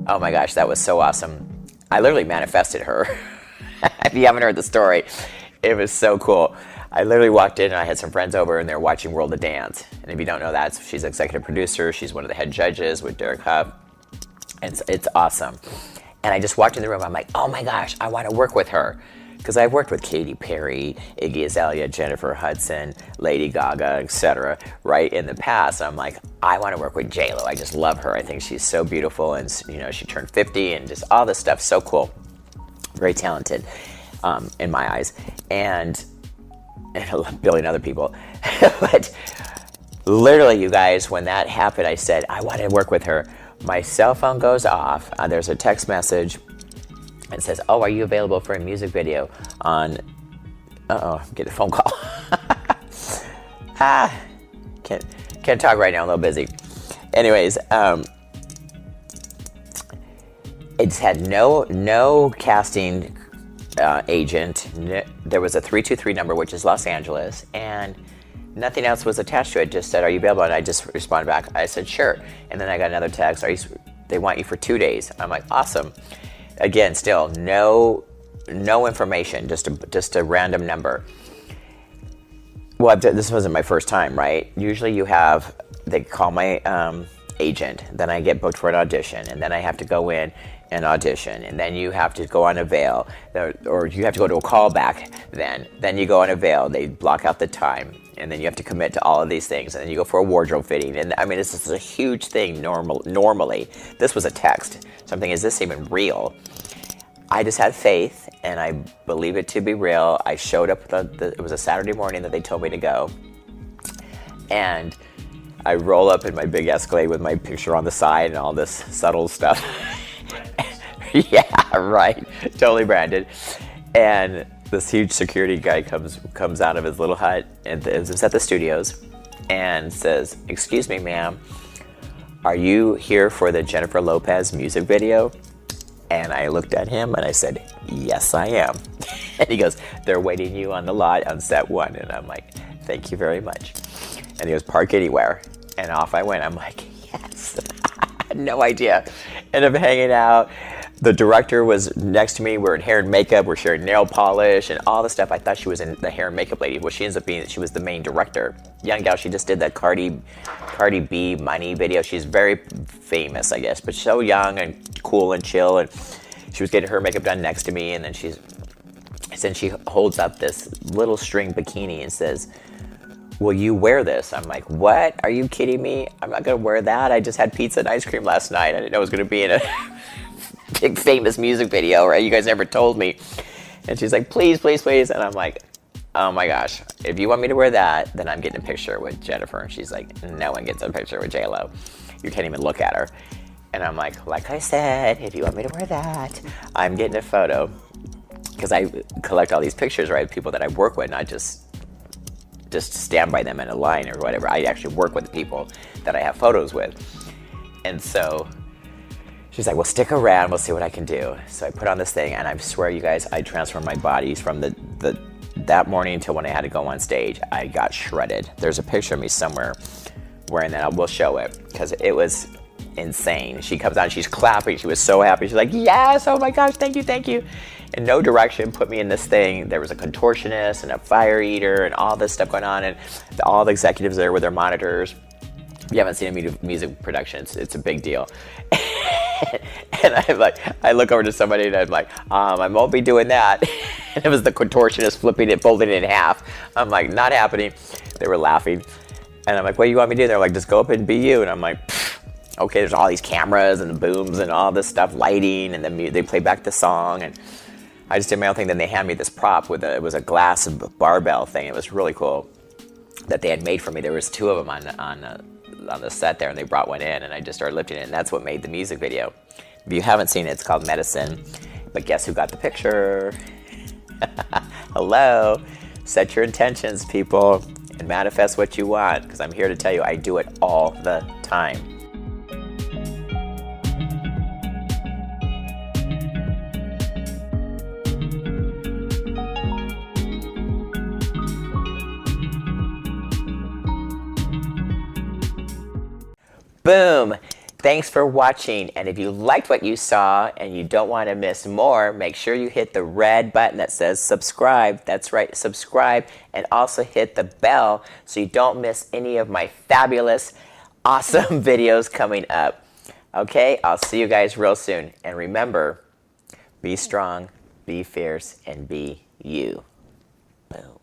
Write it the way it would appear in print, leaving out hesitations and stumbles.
Oh my gosh, that was so awesome. I literally manifested her. If you haven't heard the story, it was so cool. I literally walked in and I had some friends over and they're watching World of Dance. And if you don't know that, she's executive producer. She's one of the head judges with Derek Huff. It's awesome. And I just walked in the room. I'm like, oh my gosh, I want to work with her. Because I've worked with Katy Perry, Iggy Azalea, Jennifer Hudson, Lady Gaga, etc. right in the past. I'm like, I want to work with J.Lo. I just love her. I think she's so beautiful, and she turned 50, and just all this stuff. So cool, very talented, in my eyes, and a billion other people. But literally, you guys, when that happened, I said I want to work with her. My cell phone goes off. There's a text message. It says, oh, are you available for a music video on... I'm getting a phone call. Can't talk right now, I'm a little busy. Anyways, it's had no casting agent. There was a 323 number, which is Los Angeles, and nothing else was attached to it. Just said, are you available? And I just responded back. I said, sure. And then I got another text. They want you for 2 days. I'm like, awesome. Again, still no information, just a random number. Well, this wasn't my first time, right? Usually they call my agent, then I get booked for an audition, and then I have to go in and audition, and then you have to go on a veil, or you have to go to a callback, then you go on a veil, they block out the time, and then you have to commit to all of these things, and then you go for a wardrobe fitting, and I mean, this is a huge thing normally. This was a text. Something, is this even real? I just had faith, and I believe it to be real. I showed up, it was a Saturday morning that they told me to go, and I roll up in my big Escalade with my picture on the side and all this subtle stuff. Yeah, right, totally branded. And this huge security guy comes out of his little hut, and it's at the studios, and says, excuse me, ma'am, are you here for the Jennifer Lopez music video? And I looked at him and I said, yes, I am. And he goes, they're waiting you on the lot on set 1. And I'm like, thank you very much. And he goes, park anywhere. And off I went. I'm like, yes. I had no idea. Ended up hanging out. The director was next to me. We're in hair and makeup. We're sharing nail polish and all the stuff. I thought she was in the hair and makeup lady. Well, she ends up being, she was the main director. Young gal, she just did that Cardi B Money video. She's very famous, I guess, but so young and cool and chill. And she was getting her makeup done next to me. And then she holds up this little string bikini and says, will you wear this? I'm like, what? Are you kidding me? I'm not going to wear that. I just had pizza and ice cream last night. I didn't know it was going to be in a big famous music video, right? You guys never told me. And she's like, please, please, please. And I'm like, oh my gosh, if you want me to wear that, then I'm getting a picture with Jennifer. And she's like, no one gets a picture with J.Lo. You can't even look at her. And I'm like I said, if you want me to wear that, I'm getting a photo. Because I collect all these pictures, right? People that I work with, not just stand by them in a line or whatever. I actually work with the people that I have photos with. And so she's like, well, stick around. We'll see what I can do. So I put on this thing, and I swear, you guys, I transformed my bodies from that morning until when I had to go on stage. I got shredded. There's a picture of me somewhere wearing that. We'll show it because it was insane. She comes out, she's clapping. She was so happy. She's like, yes, oh my gosh, thank you, thank you. In no direction, put me in this thing. There was a contortionist and a fire eater and all this stuff going on, and all the executives there with their monitors. If you haven't seen a music production, it's a big deal. And I look over to somebody and I'm like, I won't be doing that. And it was the contortionist flipping it, folding it in half. I'm like, not happening. They were laughing. And I'm like, what do you want me to do? They're like, just go up and be you. And I'm like, okay, there's all these cameras and the booms and all this stuff, lighting, and then they play back the song. And I just did my own thing. Then they hand me this prop it was a glass barbell thing. It was really cool that they had made for me. There was 2 of them on the set there, and they brought one in, and I just started lifting it, and that's what made the music video. If you haven't seen it, it's called Medicine. But guess who got the picture? Hello. Set your intentions, people, and manifest what you want, because I'm here to tell you I do it all the time. Boom. Thanks for watching, and if you liked what you saw and you don't want to miss more, make sure you hit the red button that says subscribe. That's right, subscribe, and also hit the bell so you don't miss any of my fabulous, awesome videos coming up. Okay, I'll see you guys real soon, and remember, be strong, be fierce, and be you. Boom.